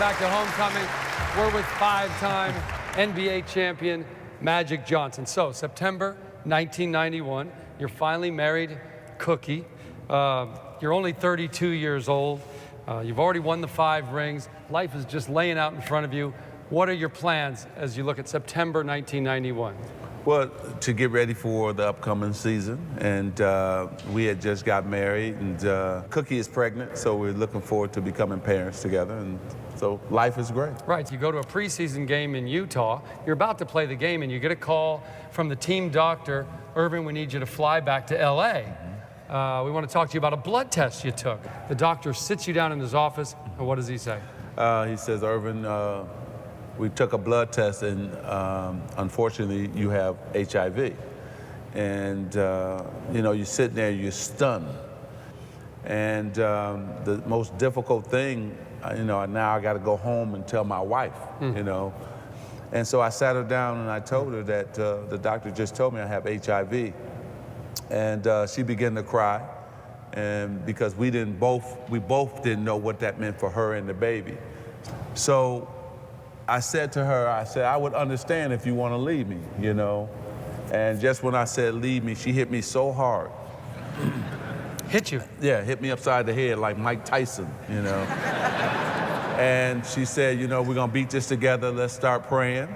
back to Homecoming. We're with five-time NBA champion Magic Johnson. So, September 1991, you're finally married, Cookie. You're only 32 years old. You've already won the 5 rings. Life is just laying out in front of you. What are your plans as you look at September 1991? Well, to get ready for the upcoming season, and we had just got married, and Cookie is pregnant, so we're looking forward to becoming parents together, and so life is great. Right, you go to a preseason game in Utah, you're about to play the game, and you get a call from the team doctor, Irvin, we need you to fly back to LA. We want to talk to you about a blood test you took. The doctor sits you down in his office, and what does he say? He says, Irvin, we took a blood test, and unfortunately, you have HIV. And, you know, you're sitting there, you're stunned. And the most difficult thing, you know, now I got to go home and tell my wife, you know. And so I sat her down and I told her that the doctor just told me I have HIV. And she began to cry, and because we both didn't know what that meant for her and the baby. So I said to her, I would understand if you want to leave me, you know. And just when I said leave me, she hit me so hard. Hit you? Yeah, hit me upside the head like Mike Tyson, you know. And she said, you know, we're gonna beat this together, let's start praying.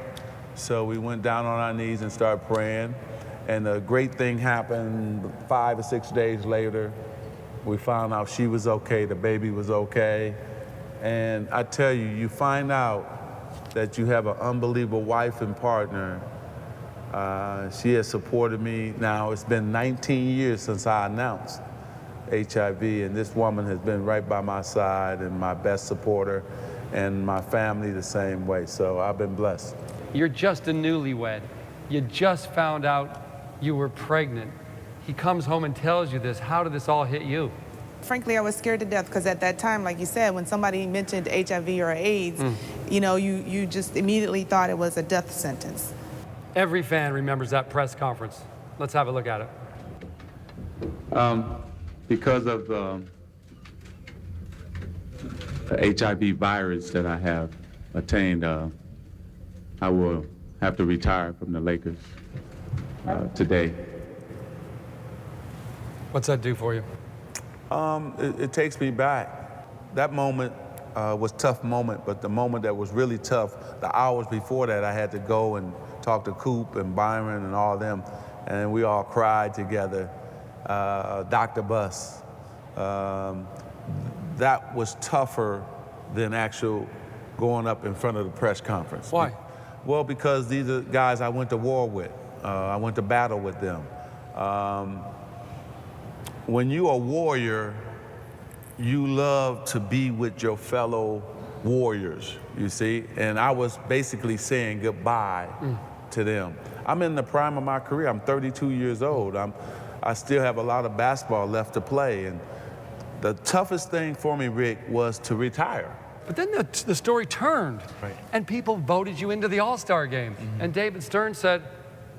So we went down on our knees and started praying. And a great thing happened 5 or 6 days later. We found out she was okay, the baby was okay. And I tell you, you find out that you have an unbelievable wife and partner. She has supported me. Now, it's been 19 years since I announced HIV, and this woman has been right by my side and my best supporter, and my family the same way, so I've been blessed. You're just a newlywed. You just found out you were pregnant. He comes home and tells you this. How did this all hit you? Frankly, I was scared to death because at that time, like you said, when somebody mentioned HIV or AIDS, you know, you just immediately thought it was a death sentence. Every fan remembers that press conference. Let's have a look at it. Because of the HIV virus that I have attained, I will have to retire from the Lakers today. What's that do for you? It takes me back. That moment was a tough moment, but the moment that was really tough, the hours before that, I had to go and talk to Coop and Byron and all of them, and we all cried together. Dr. Buss. That was tougher than actual going up in front of the press conference. Why? Well, because these are guys I went to war with. I went to battle with them. When you're a warrior, you love to be with your fellow warriors, you see? And I was basically saying goodbye to them. I'm in the prime of my career. I'm 32 years old. I still have a lot of basketball left to play. And the toughest thing for me, Rick, was to retire. But then the story turned, and people voted you into the All-Star game. And David Stern said,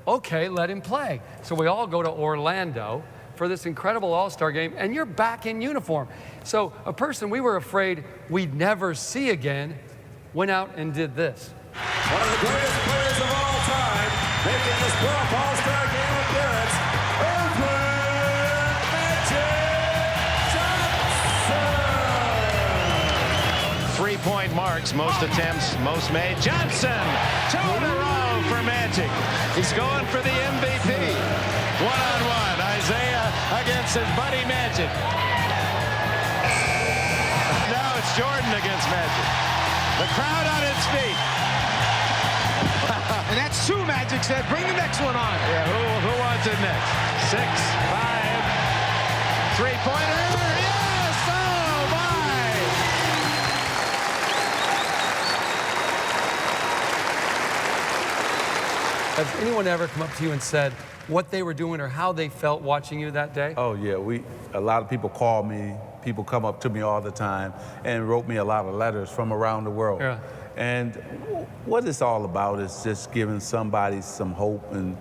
okay, let him play. So we all go to Orlando for this incredible All-Star game, and you're back in uniform. So a person we were afraid we'd never see again went out and did this. One of the greatest players of all time, making this 12th All-Star game appearance, Magic Johnson! 3-point marks, most attempts, most made. Johnson, 2 in a row for Magic. He's going for the MVP. One-on-one, Isaiah against his buddy Magic. Now it's Jordan against Magic. The crowd on its feet. And that's 2, Magic said. Bring the next one on. Yeah, who wants it next? 6, 5, 3-pointer. Yes! Oh, my! Has anyone ever come up to you and said what they were doing or how they felt watching you that day? Oh, yeah. A lot of people call me. People come up to me all the time and wrote me a lot of letters from around the world. Yeah. And what it's all about is just giving somebody some hope and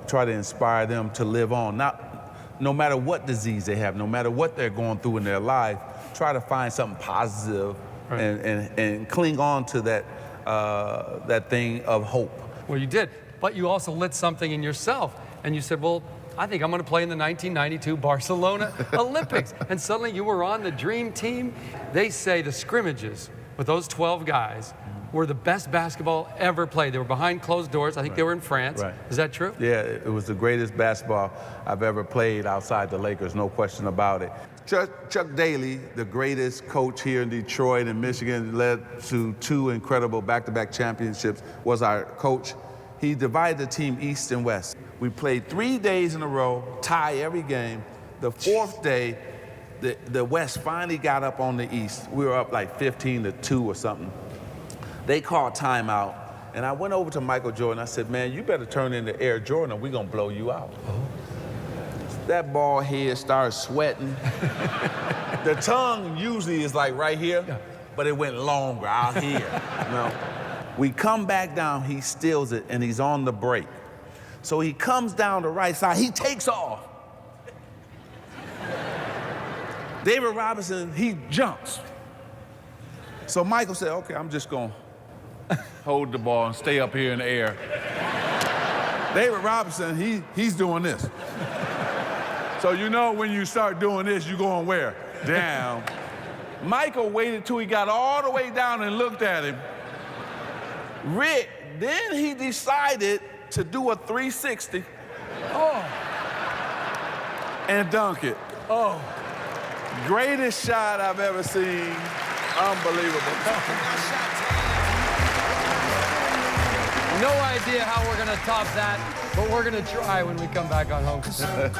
try to inspire them to live on. No matter what disease they have, no matter what they're going through in their life, try to find something positive and cling on to that thing of hope. Well, you did, but you also lit something in yourself, and you said, well, I think I'm going to play in the 1992 Barcelona Olympics. And suddenly you were on the dream team. They say the scrimmages with those 12 guys were the best basketball ever played. They were behind closed doors. I think they were in France. Right. Is that true? Yeah, it was the greatest basketball I've ever played outside the Lakers, no question about it. Chuck Daly, the greatest coach here in Detroit and Michigan, led to 2 incredible back-to-back championships, was our coach. He divided the team east and west. We played 3 days in a row, tie every game. The 4th day, the West finally got up on the East. We were up like 15-2 or something. They called timeout, and I went over to Michael Jordan. I said, man, you better turn into Air Jordan or we're going to blow you out. That bald head started sweating. The tongue usually is like right here, but it went longer out here. You know? We come back down, he steals it, and he's on the break. So he comes down the right side, he takes off. David Robinson, he jumps. So Michael said, okay, I'm just going to hold the ball and stay up here in the air. David Robinson, he's doing this. So you know when you start doing this, you're going where? Down. Michael waited till he got all the way down and looked at him. Rick, then he decided to do a 360 and dunk it. Oh, greatest shot I've ever seen. Unbelievable. No idea how we're going to top that, but we're going to try when we come back on Homecoming.